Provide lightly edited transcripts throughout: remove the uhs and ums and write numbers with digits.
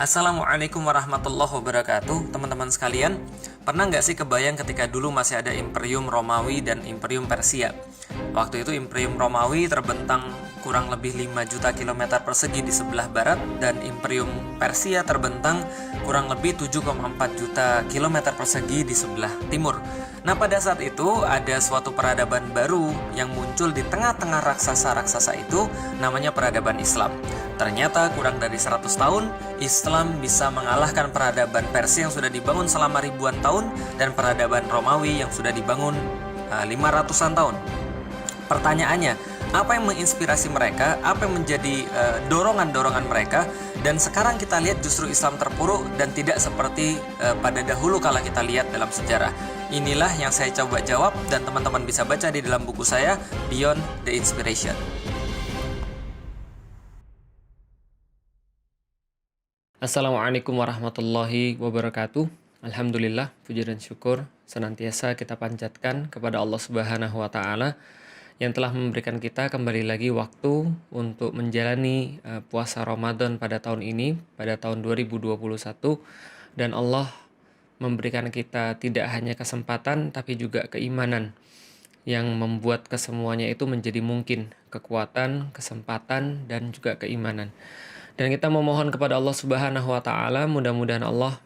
Assalamualaikum warahmatullahi wabarakatuh. Teman-teman sekalian, pernah nggak sih kebayang ketika dulu masih ada Imperium Romawi dan Imperium Persia? Waktu itu Imperium Romawi terbentang kurang lebih 5 juta kilometer persegi di sebelah barat, dan Imperium Persia terbentang kurang lebih 7,4 juta kilometer persegi di sebelah timur. Nah, pada saat itu ada suatu peradaban baru yang muncul di tengah-tengah raksasa-raksasa itu, namanya peradaban Islam. Ternyata kurang dari 100 tahun, Islam bisa mengalahkan peradaban Persia yang sudah dibangun selama ribuan tahun dan peradaban Romawi yang sudah dibangun 500-an tahun. Pertanyaannya, apa yang menginspirasi mereka? Apa yang menjadi dorongan-dorongan mereka? Dan sekarang kita lihat justru Islam terpuruk dan tidak seperti pada dahulu kala kita lihat dalam sejarah. Inilah yang saya coba jawab dan teman-teman bisa baca di dalam buku saya, Beyond the Inspiration. Assalamualaikum warahmatullahi wabarakatuh. Alhamdulillah, puji dan syukur senantiasa kita panjatkan kepada Allah Subhanahu wa Ta'ala yang telah memberikan kita kembali lagi waktu untuk menjalani puasa Ramadan pada tahun ini, pada tahun 2021, dan Allah memberikan kita tidak hanya kesempatan tapi juga keimanan yang membuat kesemuanya itu menjadi mungkin, kekuatan, kesempatan, dan juga keimanan. Dan kita memohon kepada Allah Subhanahu wa Ta'ala, mudah-mudahan Allah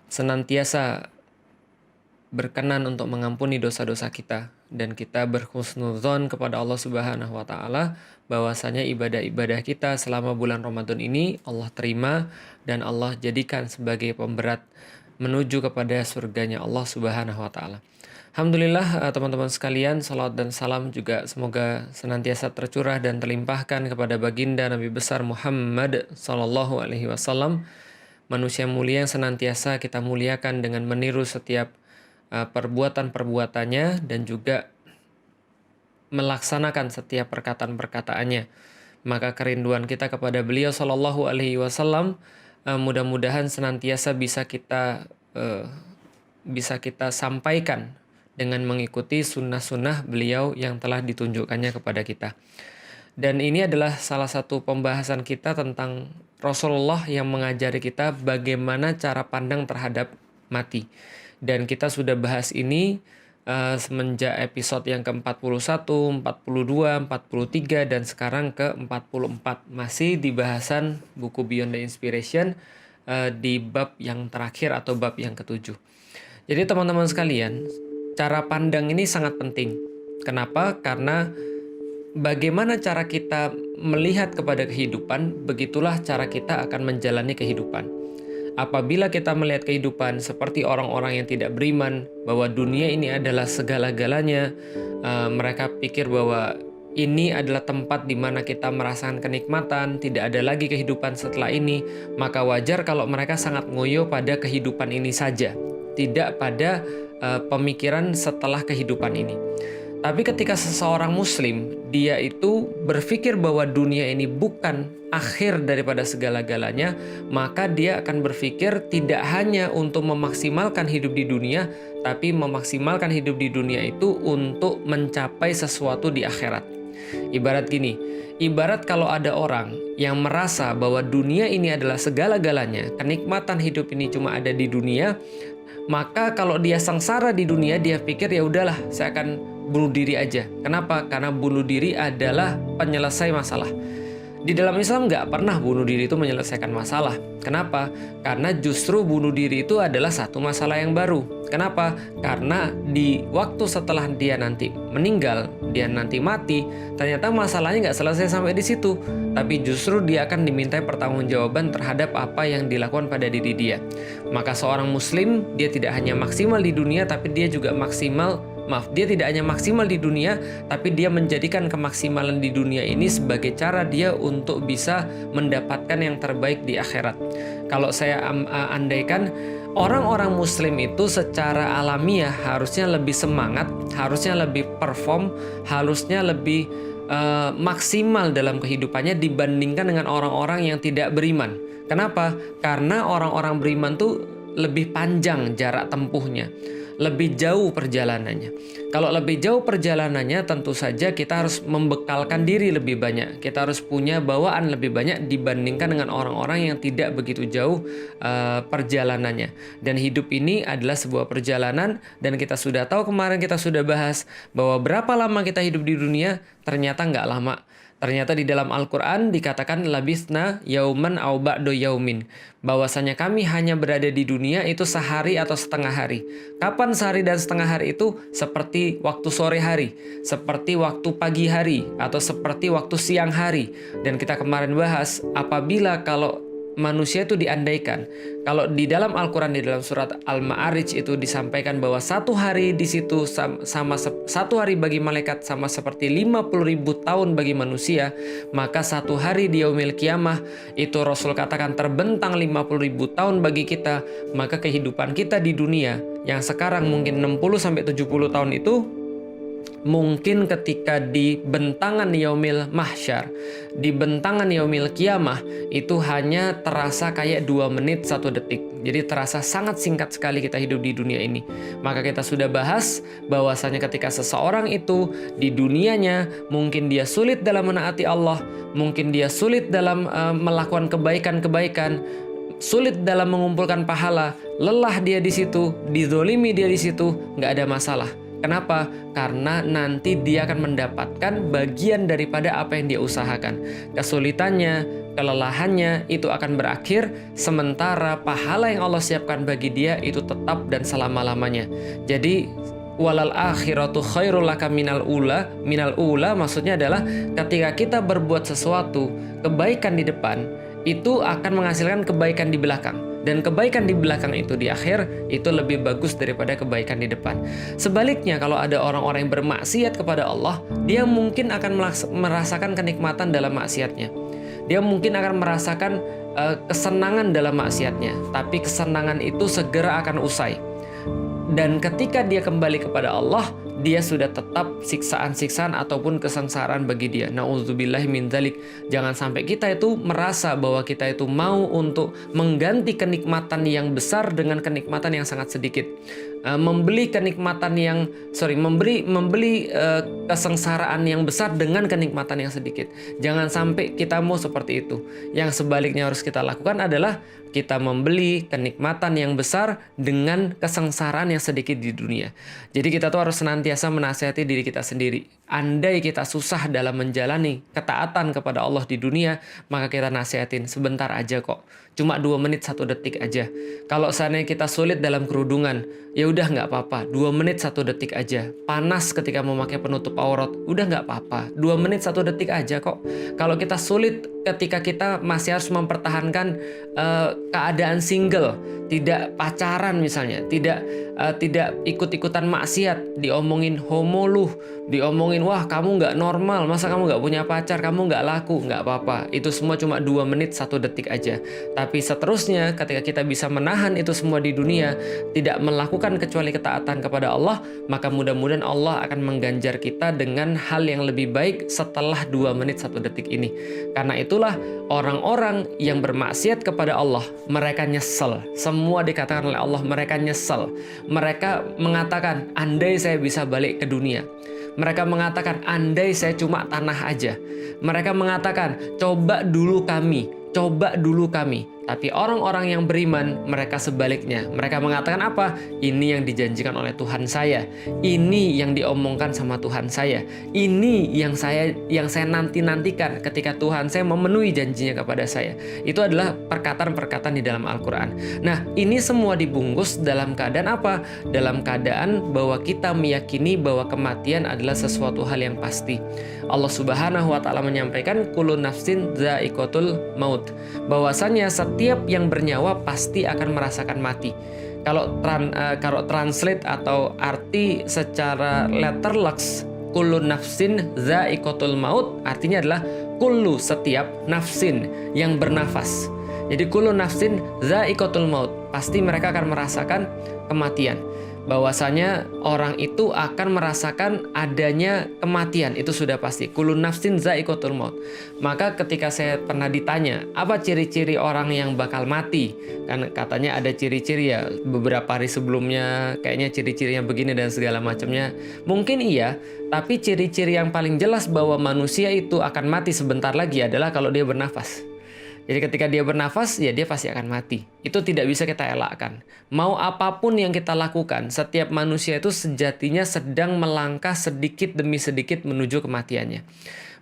senantiasa berkenan untuk mengampuni dosa-dosa kita, dan kita berhusnudzon kepada Allah Subhanahu wa Ta'ala bahwasanya ibadah-ibadah kita selama bulan Ramadan ini Allah terima dan Allah jadikan sebagai pemberat menuju kepada surganya Allah Subhanahu wa Ta'ala. Alhamdulillah, teman-teman sekalian, salawat dan salam juga semoga senantiasa tercurah dan terlimpahkan kepada baginda Nabi besar Muhammad sallallahu alaihi wasallam, manusia mulia yang senantiasa kita muliakan dengan meniru setiap perbuatan-perbuatannya dan juga melaksanakan setiap perkataan-perkataannya. Maka kerinduan kita kepada beliau sallallahu alaihi wasallam mudah-mudahan senantiasa bisa kita sampaikan dengan mengikuti sunnah-sunnah beliau yang telah ditunjukkannya kepada kita. Dan ini adalah salah satu pembahasan kita tentang Rasulullah yang mengajari kita bagaimana cara pandang terhadap mati. Dan kita sudah bahas ini semenjak episode yang ke-41, 42, 43, dan sekarang ke-44. Masih di bahasan buku Beyond the Inspiration di bab yang terakhir atau bab yang ke-7. Jadi teman-teman sekalian, cara pandang ini sangat penting. Kenapa? Karena bagaimana cara kita melihat kepada kehidupan, begitulah cara kita akan menjalani kehidupan. Apabila kita melihat kehidupan seperti orang-orang yang tidak beriman, bahwa dunia ini adalah segala-galanya, mereka pikir bahwa ini adalah tempat di mana kita merasakan kenikmatan, tidak ada lagi kehidupan setelah ini, maka wajar kalau mereka sangat ngoyo pada kehidupan ini saja, tidak pada pemikiran setelah kehidupan ini. Tapi ketika seseorang muslim, dia itu berpikir bahwa dunia ini bukan akhir daripada segala-galanya, maka dia akan berpikir tidak hanya untuk memaksimalkan hidup di dunia, tapi memaksimalkan hidup di dunia itu untuk mencapai sesuatu di akhirat. Ibarat gini, ibarat kalau ada orang yang merasa bahwa dunia ini adalah segala-galanya, kenikmatan hidup ini cuma ada di dunia, maka kalau dia sengsara di dunia, dia pikir ya udahlah, saya akan bunuh diri aja. Kenapa? Karena bunuh diri adalah penyelesai masalah. Di dalam Islam nggak pernah bunuh diri itu menyelesaikan masalah. Kenapa? Karena justru bunuh diri itu adalah satu masalah yang baru. Kenapa? Karena di waktu setelah dia nanti meninggal, dia nanti mati, ternyata masalahnya nggak selesai sampai di situ. Tapi justru dia akan dimintai pertanggungjawaban terhadap apa yang dilakukan pada diri dia. Maka seorang muslim, dia tidak hanya maksimal di dunia, tapi dia juga dia tidak hanya maksimal di dunia, tapi dia menjadikan kemaksimalan di dunia ini sebagai cara dia untuk bisa mendapatkan yang terbaik di akhirat. Kalau saya andaikan, orang-orang muslim itu secara alamiah harusnya lebih semangat, harusnya lebih perform, harusnya lebih maksimal dalam kehidupannya dibandingkan dengan orang-orang yang tidak beriman. Kenapa? Karena orang-orang beriman tuh lebih panjang jarak tempuhnya, lebih jauh perjalanannya. Kalau lebih jauh perjalanannya, tentu saja kita harus membekalkan diri lebih banyak. Kita harus punya bawaan lebih banyak dibandingkan dengan orang-orang yang tidak begitu jauh perjalanannya. Dan hidup ini adalah sebuah perjalanan, dan kita sudah tahu, kemarin kita sudah bahas bahwa berapa lama kita hidup di dunia, ternyata nggak lama. Ternyata di dalam Al-Quran dikatakan labisna yauman au ba'do yaumin. Bahwasanya kami hanya berada di dunia itu sehari atau setengah hari. Kapan sehari dan setengah hari itu? Seperti waktu sore hari, seperti waktu pagi hari, atau seperti waktu siang hari. Dan kita kemarin bahas, apabila kalau manusia itu diandaikan, kalau di dalam Al-Quran, di dalam surat Al-Ma'arij itu disampaikan bahwa satu hari di situ satu hari bagi malaikat sama seperti 50.000 tahun bagi manusia, maka satu hari di yaumil kiamah itu Rasul katakan terbentang 50.000 tahun bagi kita. Maka kehidupan kita di dunia yang sekarang mungkin 60-70 tahun itu, mungkin ketika di bentangan yaumil mahsyar, di bentangan yaumil kiamah, itu hanya terasa kayak 2 menit 1 detik. Jadi terasa sangat singkat sekali kita hidup di dunia ini. Maka kita sudah bahas bahwasanya ketika seseorang itu di dunianya mungkin dia sulit dalam menaati Allah, mungkin dia sulit dalam melakukan kebaikan-kebaikan, sulit dalam mengumpulkan pahala, lelah dia di situ, dizolimi dia di situ, nggak ada masalah. Kenapa? Karena nanti dia akan mendapatkan bagian daripada apa yang dia usahakan. Kesulitannya, kelelahannya itu akan berakhir, sementara pahala yang Allah siapkan bagi dia itu tetap dan selama-lamanya. Jadi walal akhiratu khairul laka minal ula maksudnya adalah ketika kita berbuat sesuatu kebaikan di depan, itu akan menghasilkan kebaikan di belakang. Dan kebaikan di belakang itu di akhir itu lebih bagus daripada kebaikan di depan. Sebaliknya, kalau ada orang-orang yang bermaksiat kepada Allah, dia mungkin akan merasakan kenikmatan dalam maksiatnya. Dia mungkin akan merasakan kesenangan dalam maksiatnya, tapi kesenangan itu segera akan usai. Dan ketika dia kembali kepada Allah, dia sudah tetap siksaan-siksaan ataupun kesengsaraan bagi dia. Na'udzubillahi min dzalik. Jangan sampai kita itu merasa bahwa kita itu mau untuk mengganti kenikmatan yang besar dengan kenikmatan yang sangat sedikit. Membeli kesengsaraan yang besar dengan kenikmatan yang sedikit. Jangan sampai kita mau seperti itu. Yang sebaliknya harus kita lakukan adalah kita membeli kenikmatan yang besar dengan kesengsaraan yang sedikit di dunia. Jadi kita tuh harus senantiasa menasihati diri kita sendiri. Andai kita susah dalam menjalani ketaatan kepada Allah di dunia, maka kita nasihatin sebentar aja kok. Cuma 2 menit 1 detik aja. Kalau seandainya kita sulit dalam kerudungan, ya udah nggak apa-apa. 2 menit 1 detik aja. Panas ketika memakai penutup aurat, udah nggak apa-apa. 2 menit 1 detik aja kok. Kalau kita sulit ketika kita masih harus mempertahankan keadaan single, tidak pacaran misalnya, tidak ikut-ikutan maksiat, diomongin homo lu, diomongin wah kamu nggak normal, masa kamu nggak punya pacar, kamu nggak laku, nggak apa-apa. Itu semua cuma 2 menit 1 detik aja. Tapi seterusnya ketika kita bisa menahan itu semua di dunia, tidak melakukan kecuali ketaatan kepada Allah, maka mudah-mudahan Allah akan mengganjar kita dengan hal yang lebih baik setelah 2 menit 1 detik ini. Karena itulah orang-orang yang bermaksiat kepada Allah, mereka nyesel. Semua dikatakan oleh Allah, mereka nyesel. Mereka mengatakan, andai saya bisa balik ke dunia. Mereka mengatakan, andai saya cuma tanah aja. Mereka mengatakan, coba dulu kami. Tapi orang-orang yang beriman, mereka sebaliknya. Mereka mengatakan apa? Ini yang dijanjikan oleh Tuhan saya. Ini yang diomongkan sama Tuhan saya. Ini yang saya nanti-nantikan ketika Tuhan saya memenuhi janjinya kepada saya. Itu adalah perkataan-perkataan di dalam Al-Quran. Nah, ini semua dibungkus dalam keadaan apa? Dalam keadaan bahwa kita meyakini bahwa kematian adalah sesuatu hal yang pasti. Allah Subhanahu wa Ta'ala menyampaikan kullu nafsin dha'iqatul maut. Bahwasanya setiap yang bernyawa pasti akan merasakan mati. Kalau translate atau arti secara letterlux, kullu nafsin dha'iqatul maut artinya adalah kullu, setiap, nafsin yang bernafas. Jadi kullu nafsin dha'iqatul maut, pasti mereka akan merasakan kematian. bahwasanya orang itu akan merasakan adanya kematian, itu sudah pasti. Kullu nafsin za'iqatul maut. Maka ketika saya pernah ditanya, apa ciri-ciri orang yang bakal mati? Kan katanya ada ciri-ciri ya, beberapa hari sebelumnya kayaknya ciri-cirinya begini dan segala macamnya. Mungkin iya, tapi ciri-ciri yang paling jelas bahwa manusia itu akan mati sebentar lagi adalah kalau dia bernafas. Jadi ketika dia bernafas, ya dia pasti akan mati. Itu tidak bisa kita elakkan. Mau apapun yang kita lakukan, setiap manusia itu sejatinya sedang melangkah sedikit demi sedikit menuju kematiannya.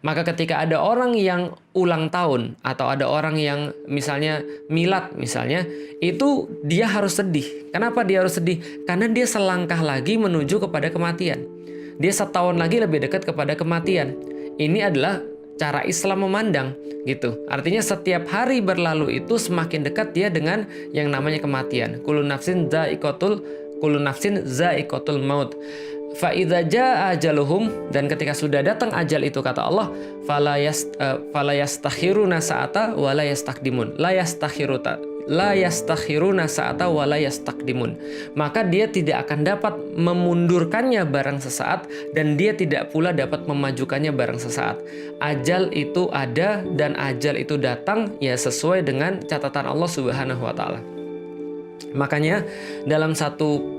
Maka ketika ada orang yang ulang tahun, atau ada orang yang misalnya milad misalnya, itu dia harus sedih. Kenapa dia harus sedih? Karena dia selangkah lagi menuju kepada kematian. Dia setahun lagi lebih dekat kepada kematian. Ini adalah cara Islam memandang gitu. Artinya setiap hari berlalu itu semakin dekat dia dengan yang namanya kematian. Kullu nafsin za'iqatul maut. Fa idza jaa ajaluhum, dan ketika sudah datang ajal itu kata Allah, fala yastakhiruna sa'ata wa la yastaqdimun. La yastakhiruna sa'ata wa la yastaqdimun. Maka dia tidak akan dapat memundurkannya barang sesaat, dan dia tidak pula dapat memajukannya barang sesaat. Ajal itu ada dan ajal itu datang ya sesuai dengan catatan Allah Subhanahu wa taala. Makanya dalam satu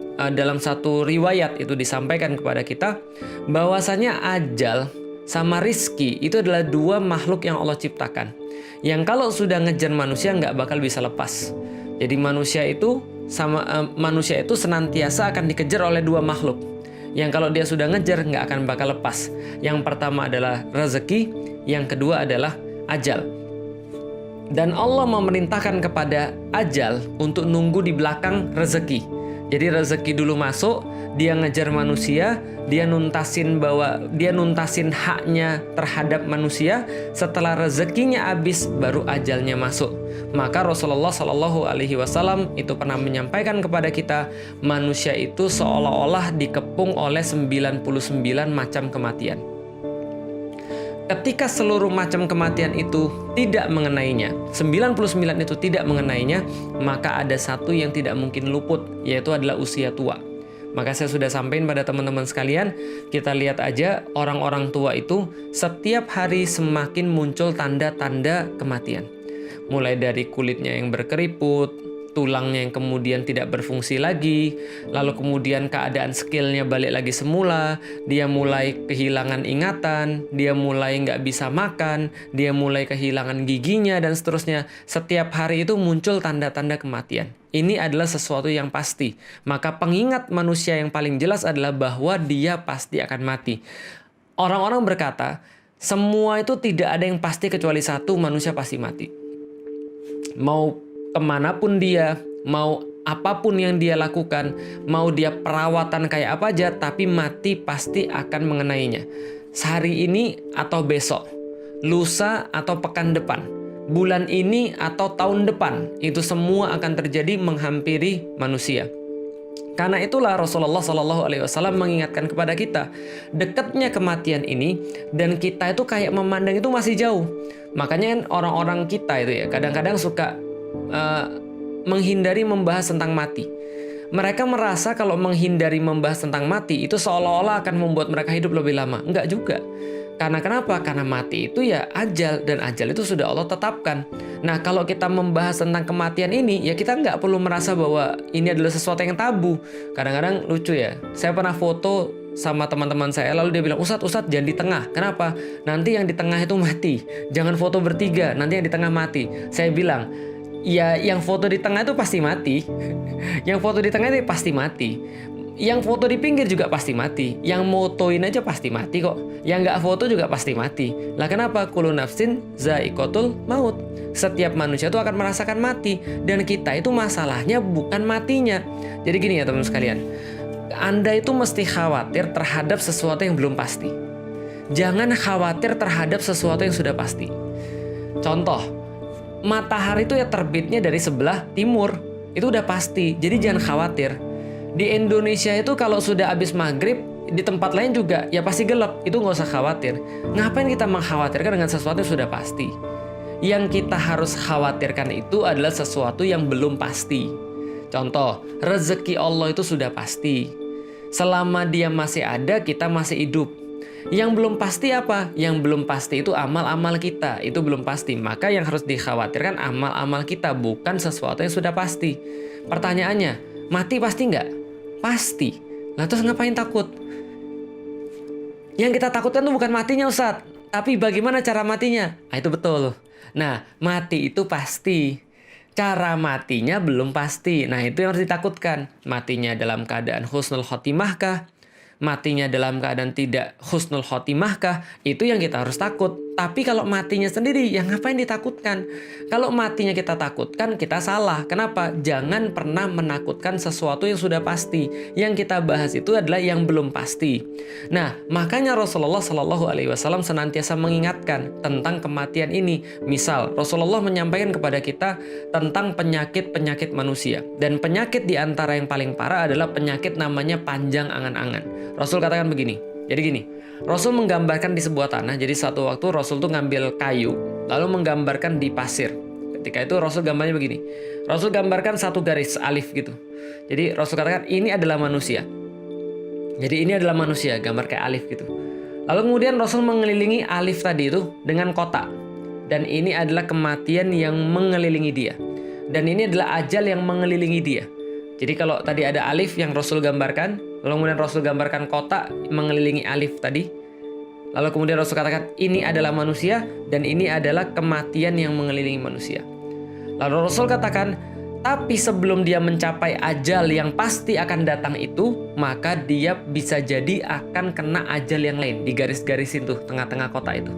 riwayat itu disampaikan kepada kita bahwasanya ajal sama rizki itu adalah dua makhluk yang Allah ciptakan, yang kalau sudah ngejar manusia nggak bakal bisa lepas. Jadi manusia itu senantiasa akan dikejar oleh dua makhluk, yang kalau dia sudah ngejar nggak akan bakal lepas. Yang pertama adalah rezeki, yang kedua adalah ajal. Dan Allah memerintahkan kepada ajal untuk nunggu di belakang rezeki. Jadi rezeki dulu masuk, dia ngejar manusia, dia nuntasin haknya terhadap manusia. Setelah rezekinya habis, baru ajalnya masuk. Maka Rasulullah Shallallahu Alaihi Wasallam itu pernah menyampaikan kepada kita, manusia itu seolah-olah dikepung oleh 99 macam kematian. Ketika seluruh macam kematian itu tidak mengenainya, 99 itu tidak mengenainya, maka ada satu yang tidak mungkin luput, yaitu adalah usia tua. Maka saya sudah sampaikan pada teman-teman sekalian, kita lihat aja orang-orang tua itu setiap hari semakin muncul tanda-tanda kematian. Mulai dari kulitnya yang berkeriput, tulangnya yang kemudian tidak berfungsi lagi, lalu kemudian keadaan skillnya balik lagi semula, dia mulai kehilangan ingatan, dia mulai nggak bisa makan, dia mulai kehilangan giginya, dan seterusnya. Setiap hari itu muncul tanda-tanda kematian. Ini adalah sesuatu yang pasti. Maka pengingat manusia yang paling jelas adalah bahwa dia pasti akan mati. Orang-orang berkata, semua itu tidak ada yang pasti kecuali satu, manusia pasti mati. Mau kemanapun dia, mau apapun yang dia lakukan, mau dia perawatan kayak apa aja, tapi mati pasti akan mengenainya. Sehari ini atau besok, lusa atau pekan depan, bulan ini atau tahun depan, itu semua akan terjadi menghampiri manusia. Karena itulah Rasulullah Shallallahu Alaihi Wasallam mengingatkan kepada kita dekatnya kematian ini, dan kita itu kayak memandang itu masih jauh. Makanya orang-orang kita itu ya kadang-kadang suka menghindari membahas tentang mati. Mereka merasa kalau menghindari membahas tentang mati itu seolah-olah akan membuat mereka hidup lebih lama. Enggak juga. Karena kenapa? Karena mati itu ya ajal, dan ajal itu sudah Allah tetapkan. Nah, kalau kita membahas tentang kematian ini, ya kita nggak perlu merasa bahwa ini adalah sesuatu yang tabu. Kadang-kadang lucu ya, saya pernah foto sama teman-teman saya, lalu dia bilang, Ustadz jangan di tengah. Kenapa? Nanti yang di tengah itu mati. Jangan foto bertiga, nanti yang di tengah mati. Saya bilang, ya yang foto di tengah itu pasti mati. Yang foto di tengah itu pasti mati. Yang foto di pinggir juga pasti mati. Yang motoin aja pasti mati kok. Yang nggak foto juga pasti mati. Lah kenapa? Kullu nafsin za'iqatul maut. Setiap manusia itu akan merasakan mati. Dan kita itu masalahnya bukan matinya. Jadi gini ya teman-teman sekalian. Anda itu mesti khawatir terhadap sesuatu yang belum pasti. Jangan khawatir terhadap sesuatu yang sudah pasti. Contoh, matahari itu ya terbitnya dari sebelah timur. Itu udah pasti. Jadi jangan khawatir. Di Indonesia itu kalau sudah habis maghrib, di tempat lain juga ya pasti gelap. Itu nggak usah khawatir. Ngapain kita mengkhawatirkan dengan sesuatu yang sudah pasti? Yang kita harus khawatirkan itu adalah sesuatu yang belum pasti. Contoh, rezeki Allah itu sudah pasti. Selama dia masih ada, kita masih hidup. Yang belum pasti apa? Yang belum pasti itu amal-amal kita. Itu belum pasti. Maka yang harus dikhawatirkan amal-amal kita, bukan sesuatu yang sudah pasti. Pertanyaannya, mati pasti nggak? Pasti. Lah terus ngapain takut? Yang kita takutkan itu bukan matinya, Ustadz. Tapi bagaimana cara matinya? Nah, itu betul. Nah, mati itu pasti. Cara matinya belum pasti. Nah, itu yang harus ditakutkan. Matinya dalam keadaan husnul khotimah kah? Matinya dalam keadaan tidak husnul khotimah kah? Itu yang kita harus takut. Tapi kalau matinya sendiri, yang ngapain ditakutkan? Kalau matinya kita takutkan, kita salah. Kenapa? Jangan pernah menakutkan sesuatu yang sudah pasti. Yang kita bahas itu adalah yang belum pasti. Nah, makanya Rasulullah Shallallahu Alaihi Wasallam senantiasa mengingatkan tentang kematian ini. Misal, Rasulullah menyampaikan kepada kita tentang penyakit-penyakit manusia. Dan penyakit di antara yang paling parah adalah penyakit namanya panjang angan-angan. Rasul katakan begini. Jadi gini, Rasul menggambarkan di sebuah tanah. Jadi satu waktu Rasul tuh ngambil kayu, lalu menggambarkan di pasir. Ketika itu Rasul gambarnya begini. Rasul gambarkan satu garis alif gitu. Jadi Rasul katakan ini adalah manusia. Jadi ini adalah manusia, gambar kayak alif gitu. Lalu kemudian Rasul mengelilingi alif tadi itu dengan kotak. Dan ini adalah kematian yang mengelilingi dia. Dan ini adalah ajal yang mengelilingi dia. Jadi kalau tadi ada alif yang Rasul gambarkan, lalu kemudian Rasul gambarkan kotak mengelilingi alif tadi. Lalu kemudian Rasul katakan ini adalah manusia dan ini adalah kematian yang mengelilingi manusia. Lalu Rasul katakan, tapi sebelum dia mencapai ajal yang pasti akan datang itu, maka dia bisa jadi akan kena ajal yang lain. Di garis-garisin tuh tengah-tengah kotak itu.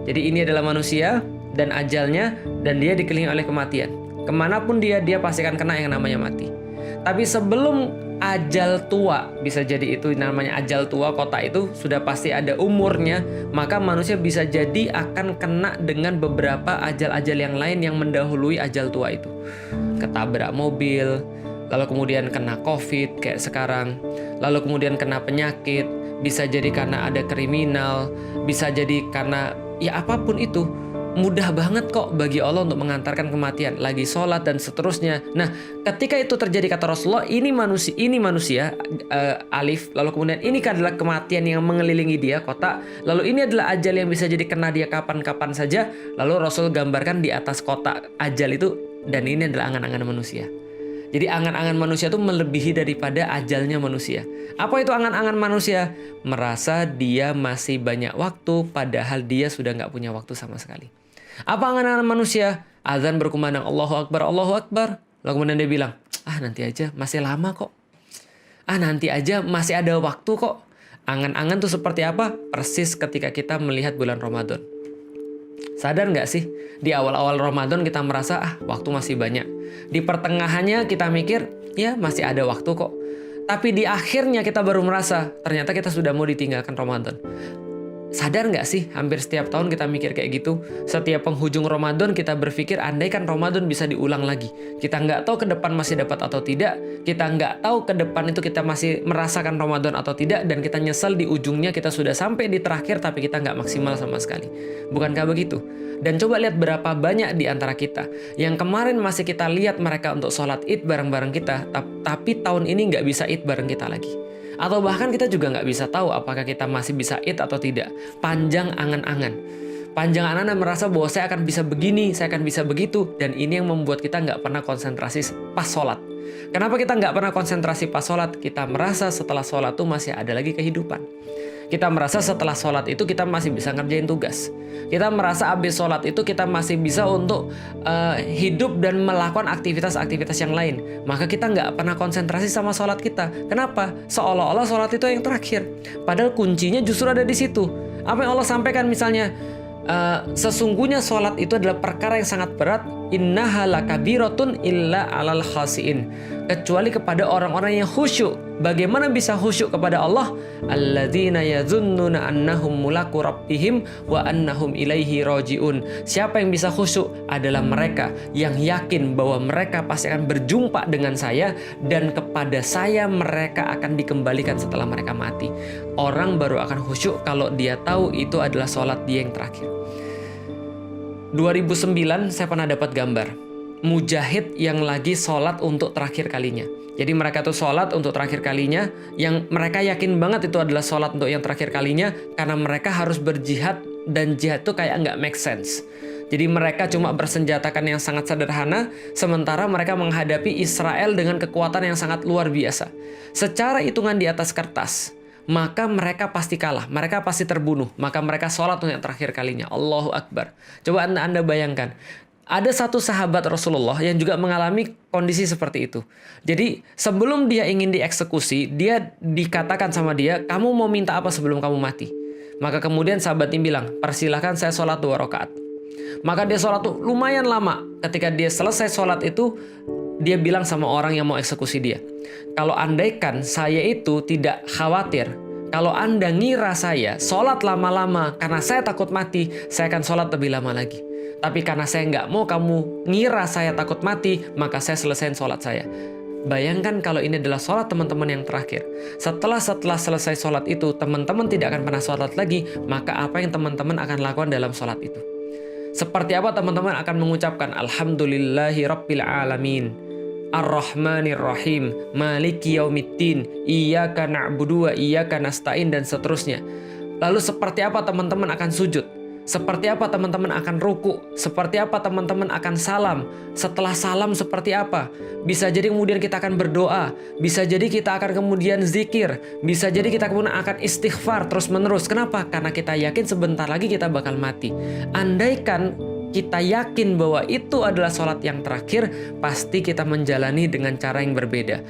Jadi ini adalah manusia dan ajalnya dan dia dikelilingi oleh kematian. Kemanapun dia pasti akan kena yang namanya mati. Tapi sebelum ajal tua, bisa jadi itu namanya ajal tua kotak itu, sudah pasti ada umurnya, maka manusia bisa jadi akan kena dengan beberapa ajal-ajal yang lain yang mendahului ajal tua itu. Ketabrak mobil, lalu kemudian kena COVID kayak sekarang, lalu kemudian kena penyakit, bisa jadi karena ada kriminal, bisa jadi karena ya apapun itu. Mudah banget kok bagi Allah untuk mengantarkan kematian, lagi sholat dan seterusnya. Nah, ketika itu terjadi kata Rasulullah, ini manusia, alif, lalu kemudian ini adalah kematian yang mengelilingi dia, kotak, lalu ini adalah ajal yang bisa jadi kena dia kapan-kapan saja, lalu Rasul gambarkan di atas kotak ajal itu, dan ini adalah angan-angan manusia. Jadi angan-angan manusia itu melebihi daripada ajalnya manusia. Apa itu angan-angan manusia? Merasa dia masih banyak waktu, padahal dia sudah nggak punya waktu sama sekali. Apa angan-angan manusia? Azan berkumandang Allahu Akbar, Allahu Akbar. Lalu kemudian dia bilang, nanti aja masih lama kok. Nanti aja masih ada waktu kok. Angan-angan tuh seperti apa? Persis ketika kita melihat bulan Ramadan. Sadar nggak sih? Di awal-awal Ramadan kita merasa, waktu masih banyak. Di pertengahannya kita mikir, ya masih ada waktu kok. Tapi di akhirnya kita baru merasa, ternyata kita sudah mau ditinggalkan Ramadan. Sadar nggak sih, hampir setiap tahun kita mikir kayak gitu. Setiap penghujung Ramadan kita berpikir, andai kan Ramadan bisa diulang lagi. Kita nggak tahu ke depan masih dapat atau tidak. Kita nggak tahu ke depan itu kita masih merasakan Ramadan atau tidak. Dan kita nyesel di ujungnya kita sudah sampai di terakhir tapi kita nggak maksimal sama sekali. Bukankah begitu? Dan coba lihat berapa banyak di antara kita yang kemarin masih kita lihat mereka untuk sholat Id bareng-bareng kita, tapi tahun ini nggak bisa Id bareng kita lagi. Atau bahkan kita juga nggak bisa tahu apakah kita masih bisa Id atau tidak. Panjang angan-angan. Panjang angan-angan merasa bahwa saya akan bisa begini, saya akan bisa begitu. Dan ini yang membuat kita nggak pernah konsentrasi pas sholat. Kenapa kita nggak pernah konsentrasi pas sholat? Kita merasa setelah sholat itu masih ada lagi kehidupan. Kita merasa setelah sholat itu kita masih bisa ngerjain tugas. Kita merasa habis sholat itu kita masih bisa untuk hidup dan melakukan aktivitas-aktivitas yang lain. Maka kita nggak pernah konsentrasi sama sholat kita. Kenapa? Seolah-olah sholat itu yang terakhir. Padahal kuncinya justru ada di situ. Apa yang Allah sampaikan misalnya, sesungguhnya sholat itu adalah perkara yang sangat berat. Innaha lakabiratun illa alal khasiin. Kecuali kepada orang-orang yang khusyuk. Bagaimana bisa khusyuk kepada Allah? Alladzina yazunnuna annahum mulaku rabbihim wa annahum ilaihi rajiun. Siapa yang bisa khusyuk? Adalah mereka yang yakin bahwa mereka pasti akan berjumpa dengan saya dan kepada saya mereka akan dikembalikan setelah mereka mati. Orang baru akan khusyuk kalau dia tahu itu adalah sholat dia yang terakhir. 2009 saya pernah dapat gambar. mujahid yang lagi sholat untuk terakhir kalinya. Jadi mereka tuh sholat untuk terakhir kalinya, yang mereka yakin banget itu adalah sholat untuk yang terakhir kalinya, karena mereka harus berjihad, dan jihad tuh kayak nggak make sense. Jadi mereka cuma bersenjatakan yang sangat sederhana, sementara mereka menghadapi Israel dengan kekuatan yang sangat luar biasa. Secara hitungan di atas kertas, maka mereka pasti kalah, mereka pasti terbunuh, maka mereka sholat untuk yang terakhir kalinya. Allahu Akbar. Coba Anda bayangkan. Ada satu sahabat Rasulullah yang juga mengalami kondisi seperti itu. Jadi sebelum dia ingin dieksekusi, dia dikatakan sama dia, kamu mau minta apa sebelum kamu mati? Maka kemudian sahabat ini bilang, persilahkan saya sholat 2 rakaat. Maka dia sholat tuh lumayan lama. Ketika dia selesai sholat itu, dia bilang sama orang yang mau eksekusi dia, kalau andaikan saya itu tidak khawatir, kalau Anda ngira saya sholat lama-lama karena saya takut mati, saya akan sholat lebih lama lagi. Tapi karena saya nggak mau kamu ngira saya takut mati, maka saya selesaiin sholat saya. Bayangkan kalau ini adalah sholat teman-teman yang terakhir. Setelah selesai sholat itu, teman-teman tidak akan pernah sholat lagi, maka apa yang teman-teman akan lakukan dalam sholat itu? Seperti apa teman-teman akan mengucapkan Alhamdulillahi Rabbil Alamin, Ar-Rahmanir Rahim, Maliki Yaumiddin, Iyyaka na'budu wa iyyaka nasta'in, dan seterusnya. Lalu seperti apa teman-teman akan sujud? Seperti apa teman-teman akan ruku? Seperti apa teman-teman akan salam? Setelah salam seperti apa? Bisa jadi kemudian kita akan berdoa. Bisa jadi kita akan kemudian zikir. Bisa jadi kita kemudian akan istighfar terus menerus. Kenapa? Karena kita yakin sebentar lagi kita bakal mati. Andaikan kita yakin bahwa itu adalah sholat yang terakhir, pasti kita menjalani dengan cara yang berbeda.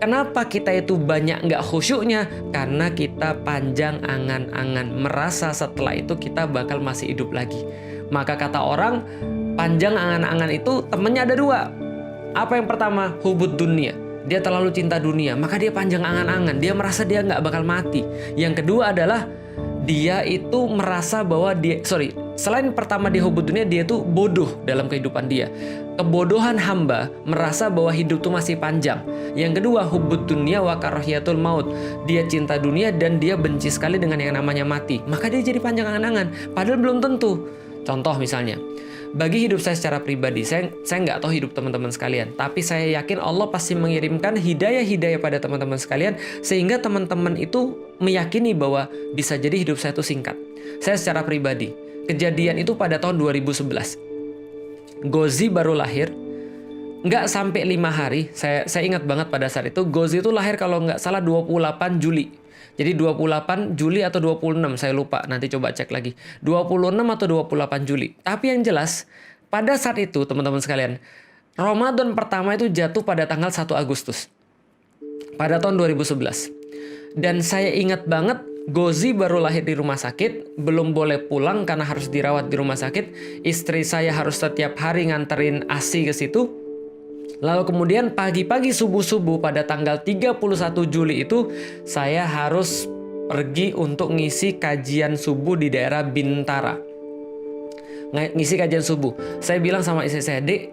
Kenapa kita itu banyak nggak khusyuknya? Karena kita panjang angan-angan, merasa setelah itu kita bakal masih hidup lagi. Maka kata orang, panjang angan-angan itu temennya ada 2. Apa yang pertama? Hubud dunia. Dia terlalu cinta dunia, maka dia panjang angan-angan. Dia merasa dia nggak bakal mati. Yang kedua adalah dia itu merasa bahwa selain pertama dia hubud dunia, dia itu bodoh dalam kehidupan dia. Kebodohan hamba merasa bahwa hidup itu masih panjang. Yang kedua, hubud dunia wa karahiyatul maut. Dia cinta dunia dan dia benci sekali dengan yang namanya mati. Maka dia jadi panjang angan-angan. Padahal belum tentu. Contoh misalnya, bagi hidup saya secara pribadi, saya nggak tahu hidup teman-teman sekalian. Tapi saya yakin Allah pasti mengirimkan hidayah-hidayah pada teman-teman sekalian, sehingga teman-teman itu meyakini bahwa bisa jadi hidup saya itu singkat. Saya secara pribadi, kejadian itu pada tahun 2011. Gozi baru lahir, nggak sampai 5 hari, saya ingat banget pada saat itu, Gozi itu lahir kalau nggak salah 28 Juli. Jadi 28 Juli atau 26, saya lupa, nanti coba cek lagi. 26 atau 28 Juli. Tapi yang jelas, pada saat itu teman-teman sekalian, Ramadan pertama itu jatuh pada tanggal 1 Agustus. Pada tahun 2011. Dan saya ingat banget, Gozi baru lahir di rumah sakit, belum boleh pulang karena harus dirawat di rumah sakit. Istri saya harus setiap hari nganterin ASI ke situ. Lalu kemudian pagi-pagi subuh-subuh pada tanggal 31 Juli itu, saya harus pergi untuk ngisi kajian subuh di daerah Bintara. Ngisi kajian subuh. Saya bilang sama istri saya, Dek,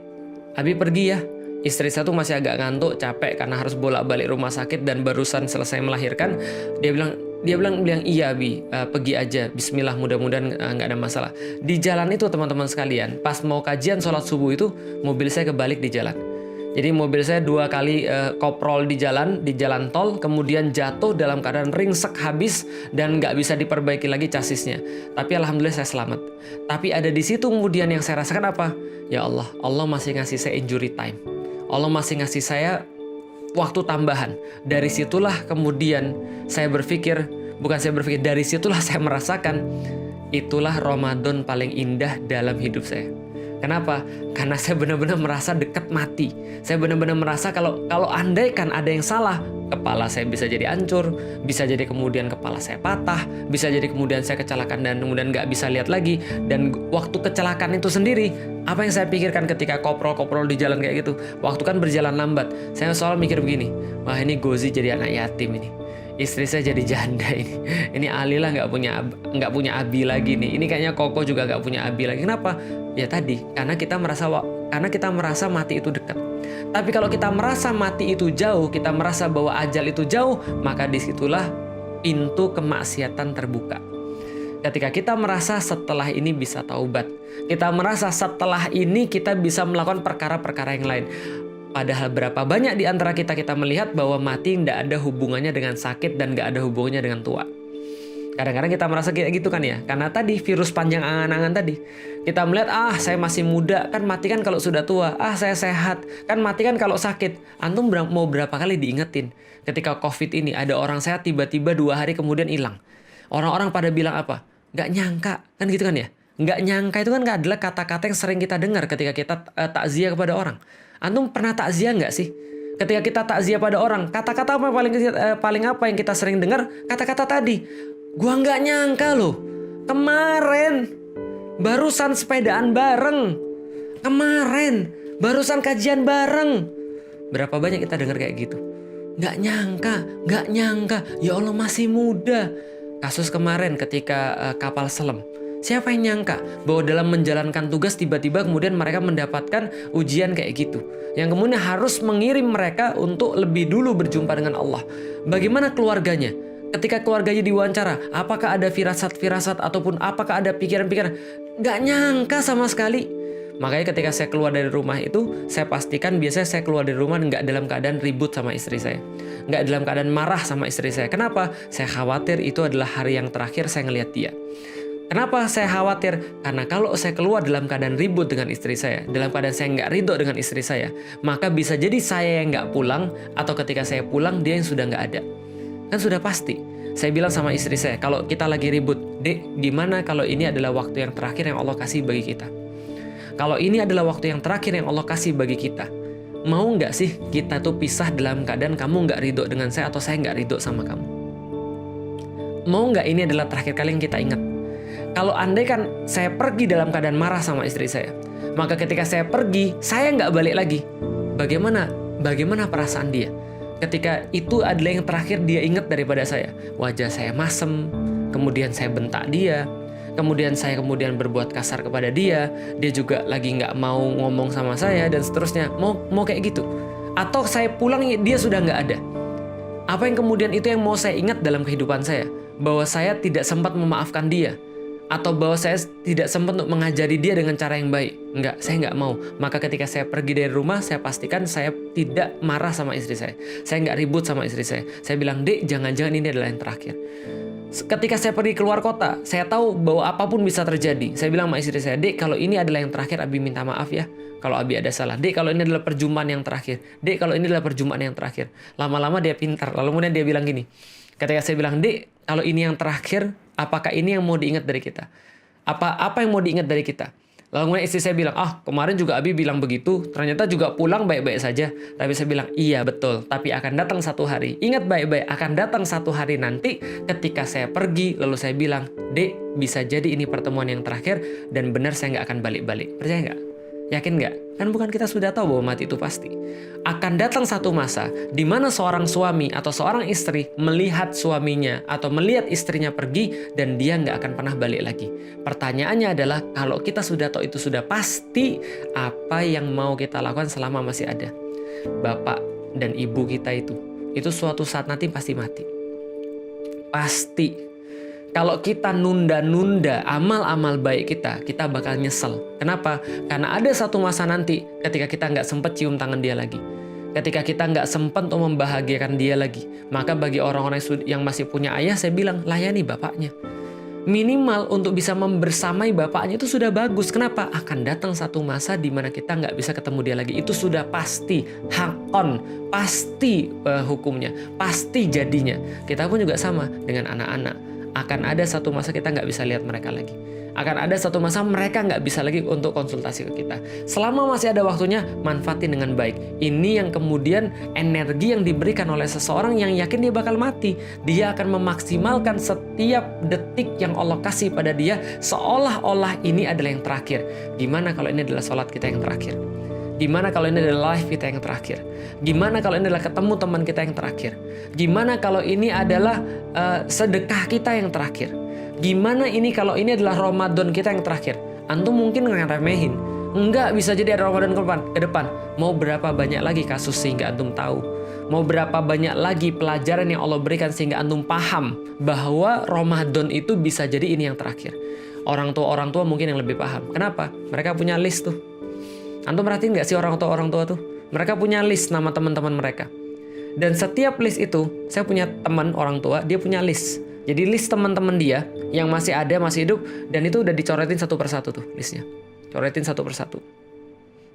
Abi pergi ya. Istri saya tuh masih agak ngantuk, capek karena harus bolak-balik rumah sakit dan barusan selesai melahirkan. Dia bilang iya Abi, pergi aja. Bismillah, mudah-mudahan nggak ada masalah. Di jalan itu teman-teman sekalian, pas mau kajian sholat subuh itu, mobil saya kebalik di jalan. Jadi mobil saya 2 kali koprol di jalan tol, kemudian jatuh dalam keadaan ringsek habis dan nggak bisa diperbaiki lagi chasisnya. Tapi alhamdulillah saya selamat. Tapi ada di situ kemudian yang saya rasakan apa? Ya Allah masih ngasih saya injury time. Allah masih ngasih saya waktu tambahan. Dari situlah kemudian dari situlah saya merasakan itulah Ramadan paling indah dalam hidup saya. Kenapa? Karena saya benar-benar merasa dekat mati. Saya benar-benar merasa kalau andaikan ada yang salah, kepala saya bisa jadi hancur, bisa jadi kemudian kepala saya patah, bisa jadi kemudian saya kecelakaan dan kemudian nggak bisa lihat lagi. Dan waktu kecelakaan itu sendiri, apa yang saya pikirkan ketika koprol di jalan kayak gitu? Waktu kan berjalan lambat. Saya selalu mikir begini, wah ini Gozi jadi anak yatim ini. Istri saya jadi janda ini. Ini Alila nggak punya abi lagi nih. Ini kayaknya Koko juga nggak punya abi lagi. Kenapa? Ya tadi, karena kita merasa mati itu dekat. Tapi kalau kita merasa mati itu jauh, kita merasa bahwa ajal itu jauh, maka disitulah pintu kemaksiatan terbuka. Ketika kita merasa setelah ini bisa taubat, kita merasa setelah ini kita bisa melakukan perkara-perkara yang lain. Padahal berapa banyak di antara kita melihat bahwa mati tidak ada hubungannya dengan sakit dan nggak ada hubungannya dengan tua. Kadang-kadang kita merasa kayak gitu kan ya, karena tadi virus panjang angan-angan tadi. Kita melihat, saya masih muda, kan mati kan kalau sudah tua. Saya sehat, kan mati kan kalau sakit. Antum mau berapa kali diingetin ketika COVID ini ada orang sehat tiba-tiba 2 hari kemudian hilang. Orang-orang pada bilang apa? Nggak nyangka, kan gitu kan ya? Nggak nyangka itu kan adalah kata-kata yang sering kita dengar ketika kita takziah kepada orang. Antum pernah takziah nggak sih? Ketika kita takziah pada orang, kata-kata apa paling apa yang kita sering dengar? Kata-kata tadi. Gua nggak nyangka loh, kemarin barusan sepedaan bareng, kemarin barusan kajian bareng. Berapa banyak kita dengar kayak gitu? Nggak nyangka, ya Allah masih muda. Kasus kemarin ketika kapal selam, siapa yang nyangka bahwa dalam menjalankan tugas tiba-tiba kemudian mereka mendapatkan ujian kayak gitu, yang kemudian harus mengirim mereka untuk lebih dulu berjumpa dengan Allah. Bagaimana keluarganya? Ketika keluarganya diwawancara, apakah ada firasat-firasat ataupun apakah ada pikiran-pikiran? Nggak nyangka sama sekali. Makanya ketika saya keluar dari rumah itu, saya pastikan biasanya saya keluar dari rumah nggak dalam keadaan ribut sama istri saya. Nggak dalam keadaan marah sama istri saya. Kenapa? Saya khawatir itu adalah hari yang terakhir saya ngelihat dia. Kenapa saya khawatir? Karena kalau saya keluar dalam keadaan ribut dengan istri saya, dalam keadaan saya nggak ridho dengan istri saya, maka bisa jadi saya yang nggak pulang, atau ketika saya pulang dia yang sudah nggak ada. Kan sudah pasti. Saya bilang sama istri saya, kalau kita lagi ribut, Dek, gimana kalau ini adalah waktu yang terakhir yang Allah kasih bagi kita? Kalau ini adalah waktu yang terakhir yang Allah kasih bagi kita, mau nggak sih kita tuh pisah dalam keadaan kamu nggak ridho dengan saya atau saya nggak ridho sama kamu? Mau nggak ini adalah terakhir kali yang kita ingat? Kalau andai kan saya pergi dalam keadaan marah sama istri saya, maka ketika saya pergi, saya nggak balik lagi. Bagaimana perasaan dia? Ketika itu adalah yang terakhir dia ingat daripada saya. Wajah saya masem, kemudian saya bentak dia, kemudian saya berbuat kasar kepada dia, dia juga lagi nggak mau ngomong sama saya, dan seterusnya. Mau kayak gitu. Atau saya pulang, dia sudah nggak ada. Apa yang kemudian itu yang mau saya ingat dalam kehidupan saya? Bahwa saya tidak sempat memaafkan dia, atau bahwa saya tidak sempat untuk mengajari dia dengan cara yang baik. Enggak, saya nggak mau. Maka ketika saya pergi dari rumah, saya pastikan saya tidak marah sama istri saya. Saya nggak ribut sama istri saya. Saya bilang, Dek, jangan-jangan ini adalah yang terakhir. Ketika saya pergi keluar kota, saya tahu bahwa apapun bisa terjadi. Saya bilang sama istri saya, Dek, kalau ini adalah yang terakhir, Abi minta maaf ya. Kalau Abi ada salah. Dek, kalau ini adalah perjumpaan yang terakhir. Dek, kalau ini adalah perjumpaan yang terakhir. Lama-lama dia pintar. Lalu kemudian dia bilang gini. Ketika saya bilang, Dek, kalau ini yang terakhir, apakah ini yang mau diingat dari kita? Apa yang mau diingat dari kita? Lalu kemudian istri saya bilang, kemarin juga Abi bilang begitu, ternyata juga pulang baik-baik saja. Tapi saya bilang, iya betul, tapi akan datang satu hari. Ingat baik-baik, akan datang satu hari nanti ketika saya pergi, lalu saya bilang, Dek, bisa jadi ini pertemuan yang terakhir, dan benar saya nggak akan balik-balik. Percaya nggak? Yakin nggak? Kan bukan kita sudah tahu bahwa mati itu pasti. Akan datang satu masa di mana seorang suami atau seorang istri melihat suaminya atau melihat istrinya pergi dan dia nggak akan pernah balik lagi. Pertanyaannya adalah, kalau kita sudah tahu itu sudah pasti, apa yang mau kita lakukan selama masih ada? Bapak dan ibu kita itu suatu saat nanti pasti mati. Pasti. Kalau kita nunda-nunda amal-amal baik kita bakal nyesel. Kenapa? Karena ada satu masa nanti ketika kita nggak sempat cium tangan dia lagi. Ketika kita nggak sempat untuk membahagiakan dia lagi. Maka bagi orang-orang yang masih punya ayah, saya bilang, layani bapaknya. Minimal untuk bisa membersamai bapaknya itu sudah bagus. Kenapa? Akan datang satu masa di mana kita nggak bisa ketemu dia lagi. Itu sudah pasti. Hakon. Pasti hukumnya. Pasti jadinya. Kita pun juga sama dengan anak-anak. Akan ada satu masa kita nggak bisa lihat mereka lagi. Akan ada satu masa mereka nggak bisa lagi untuk konsultasi ke kita. Selama masih ada waktunya, manfaatin dengan baik. Ini yang kemudian energi yang diberikan oleh seseorang yang yakin dia bakal mati. Dia akan memaksimalkan setiap detik yang Allah kasih pada dia, seolah-olah ini adalah yang terakhir. Gimana kalau ini adalah sholat kita yang terakhir? Gimana kalau ini adalah live kita yang terakhir? Gimana kalau ini adalah ketemu teman kita yang terakhir? Gimana kalau ini adalah sedekah kita yang terakhir? Gimana ini kalau ini adalah Ramadan kita yang terakhir? Antum mungkin ngeremehin. Enggak, bisa jadi ada Ramadan ke depan. Mau berapa banyak lagi kasus sehingga antum tahu? Mau berapa banyak lagi pelajaran yang Allah berikan sehingga antum paham bahwa Ramadan itu bisa jadi ini yang terakhir. Orang tua mungkin yang lebih paham. Kenapa? Mereka punya list tuh. Antum perhatiin nggak sih orang tua tuh? Mereka punya list nama teman-teman mereka. Dan setiap list itu, saya punya teman orang tua, dia punya list. Jadi list teman-teman dia yang masih ada, masih hidup, dan itu udah dicoretin satu persatu tuh listnya. Coretin satu persatu.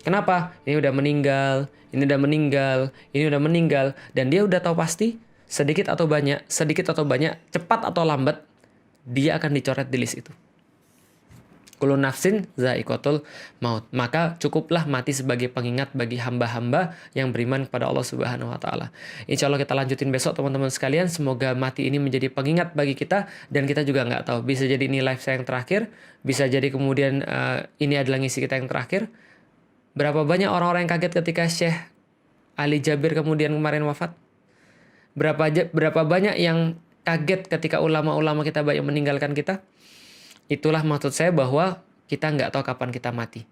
Kenapa? Ini udah meninggal, ini udah meninggal, ini udah meninggal. Dan dia udah tahu pasti, sedikit atau banyak, cepat atau lambat, dia akan dicoret di list itu. Kullu nafsin za'iqatul maut. Maka cukuplah mati sebagai pengingat bagi hamba-hamba yang beriman kepada Allah Subhanahu wa taala. Insya Allah kita lanjutin besok teman-teman sekalian. Semoga mati ini menjadi pengingat bagi kita dan kita juga nggak tahu. Bisa jadi ini live saya yang terakhir, bisa jadi kemudian ini adalah ngisi kita yang terakhir. Berapa banyak orang-orang yang kaget ketika Syekh Ali Jabir kemudian kemarin wafat? Berapa banyak yang kaget ketika ulama-ulama kita banyak meninggalkan kita? Itulah maksud saya bahwa kita nggak tahu kapan kita mati.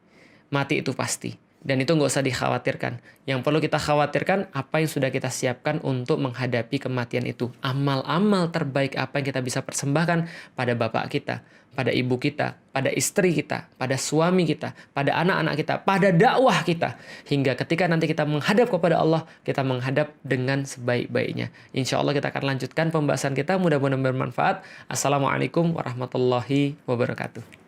Mati itu pasti. Dan itu nggak usah dikhawatirkan. Yang perlu kita khawatirkan apa yang sudah kita siapkan untuk menghadapi kematian itu. Amal-amal terbaik apa yang kita bisa persembahkan pada bapak kita, pada ibu kita, pada istri kita, pada suami kita, pada anak-anak kita, pada dakwah kita. Hingga ketika nanti kita menghadap kepada Allah, kita menghadap dengan sebaik-baiknya. Insya Allah kita akan lanjutkan pembahasan kita. Mudah-mudahan bermanfaat. Assalamualaikum warahmatullahi wabarakatuh.